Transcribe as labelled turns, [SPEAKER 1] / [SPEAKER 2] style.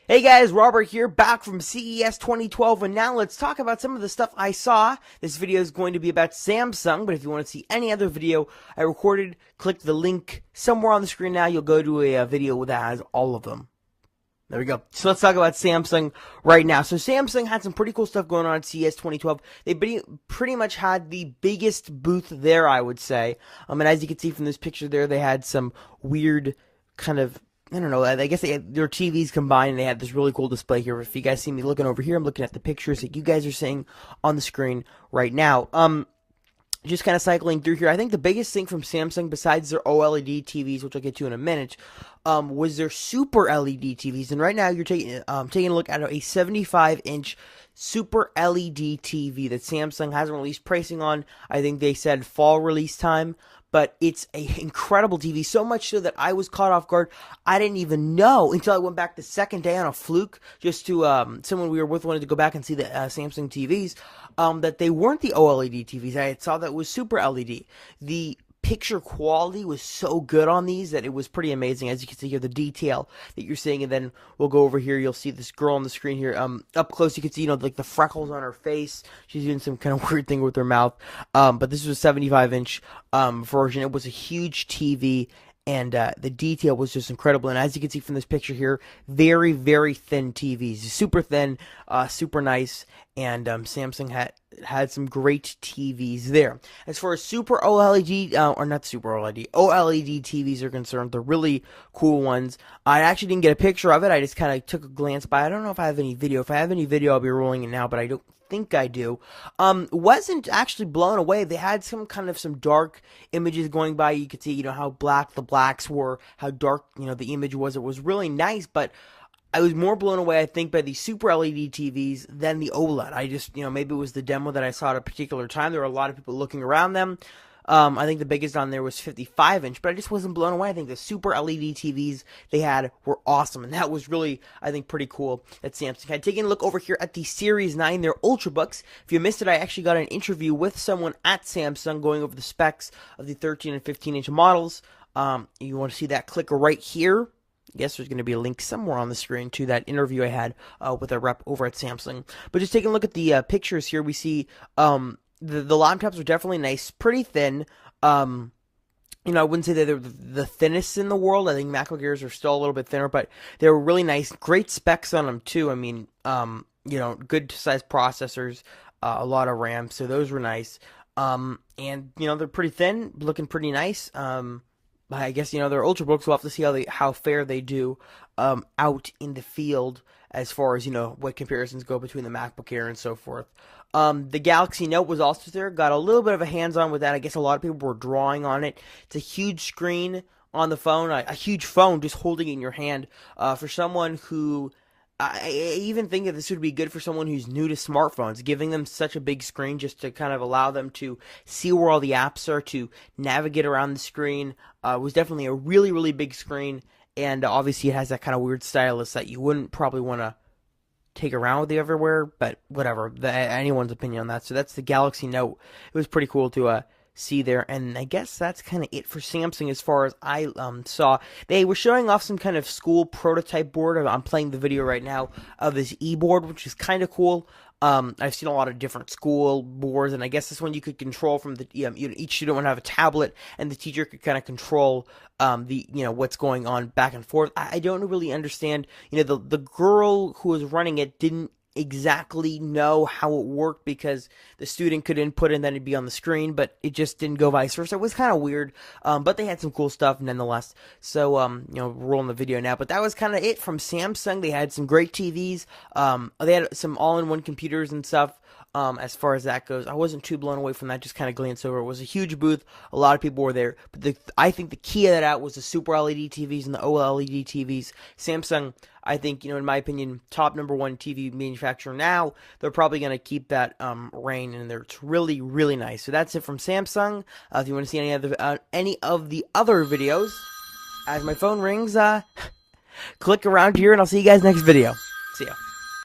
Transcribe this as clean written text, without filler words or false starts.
[SPEAKER 1] Hey guys, Robert here, back from CES 2012, and now let's talk about some of the stuff I saw. This video is going to be about Samsung, but if you want to see any other video I recorded, click the link somewhere on the screen now. You'll go to a video that has all of them. There we go. So let's talk about Samsung right now. So Samsung had some pretty cool stuff going on at CES 2012. They pretty much had the biggest booth there, I would say. And as you can see from this picture there, they had some weird kind of, I don't know, I guess they had their TVs combined, and they had this really cool display here. If you guys see me looking over here, I'm looking at the pictures that you guys are seeing on the screen right now. Just kind of cycling through here, I think the biggest thing from Samsung, besides their OLED TVs, which I'll get to in a minute, was their Super LED TVs. And right now, you're taking a look at a 75-inch Super LED TV that Samsung hasn't released pricing on. I think they said fall release time. But it's an incredible TV, so much so that I was caught off guard. I didn't even know until I went back the second day on a fluke, just to someone we were with wanted to go back and see the Samsung TVs, that they weren't the OLED TVs. I saw that it was Super LED. The picture quality was so good on these that it was pretty amazing. As you can see here, the detail that you're seeing, and then we'll go over here. You'll see this girl on the screen here. Up close, you can see, like the freckles on her face. She's doing some kind of weird thing with her mouth. But this was a 75-inch version. It was a huge TV. And the detail was just incredible. And as you can see from this picture here, very, very thin TVs. Super thin, super nice. And Samsung had some great TVs there. As far as Super OLED, or not Super OLED, OLED TVs are concerned, they're really cool ones. I actually didn't get a picture of it. I just kind of took a glance by. I don't know if I have any video. If I have any video, I'll be rolling it now, but I don't think I do. Wasn't actually blown away. They had some dark images going by. You could see, how black the blacks were, how dark, the image was. It was really nice, but I was more blown away, I think, by the Super LED TVs than the OLED. I just, maybe it was the demo that I saw at a particular time. There were a lot of people looking around them. I think the biggest on there was 55-inch, but I just wasn't blown away. I think the Super LED TVs they had were awesome, and that was really, I think, pretty cool that Samsung had. Taking a look over here at the Series 9, their Ultrabooks. If you missed it, I actually got an interview with someone at Samsung going over the specs of the 13 and 15-inch models. You want to see that, click right here. I guess there's going to be a link somewhere on the screen to that interview I had with a rep over at Samsung. But just taking a look at the pictures here, we see the laptops are definitely nice, pretty thin. I wouldn't say that they're the thinnest in the world. I think MacBook Airs are still a little bit thinner, but they were really nice. Great specs on them too. I mean, good sized processors, a lot of RAM, so those were nice. And they're pretty thin, looking pretty nice. I guess, they're Ultrabooks. We'll have to see how fair they do out in the field as far as, what comparisons go between the MacBook Air and so forth. The Galaxy Note was also there. Got a little bit of a hands-on with that. I guess a lot of people were drawing on it. It's a huge screen on the phone, a huge phone just holding it in your hand. For someone who... I even think that this would be good for someone who's new to smartphones, giving them such a big screen just to kind of allow them to see where all the apps are, to navigate around the screen. Was definitely a really, really big screen, and obviously it has that kind of weird stylus that you wouldn't probably want to take around with you everywhere, but whatever, anyone's opinion on that. So that's the Galaxy Note. It was pretty cool to see there, and I guess that's kind of it for Samsung as far as I saw. They were showing off some kind of school prototype board. I'm playing the video right now of this e-board, which is kind of cool. I've seen a lot of different school boards, and I guess this one you could control from the each student would have a tablet, and the teacher could kind of control what's going on back and forth. I don't really understand. The girl who was running it didn't exactly know how it worked, because the student could input and then it'd be on the screen, but it just didn't go vice versa. It was kind of weird, but they had some cool stuff nonetheless. So we're rolling the video now, but that was kind of it from Samsung. They had some great TVs. They had some all-in-one computers and stuff. As far as that goes, I wasn't too blown away from that. Just kind of glanced over. It was a huge booth. A lot of people were there. But I think the key of that out was the Super LED TVs and the OLED TVs. Samsung, I think, in my opinion, top #1 TV manufacturer now. They're probably going to keep that reign, and it's really, really nice. So that's it from Samsung. If you want to see any of the other videos, as my phone rings, click around here, and I'll see you guys next video. See ya.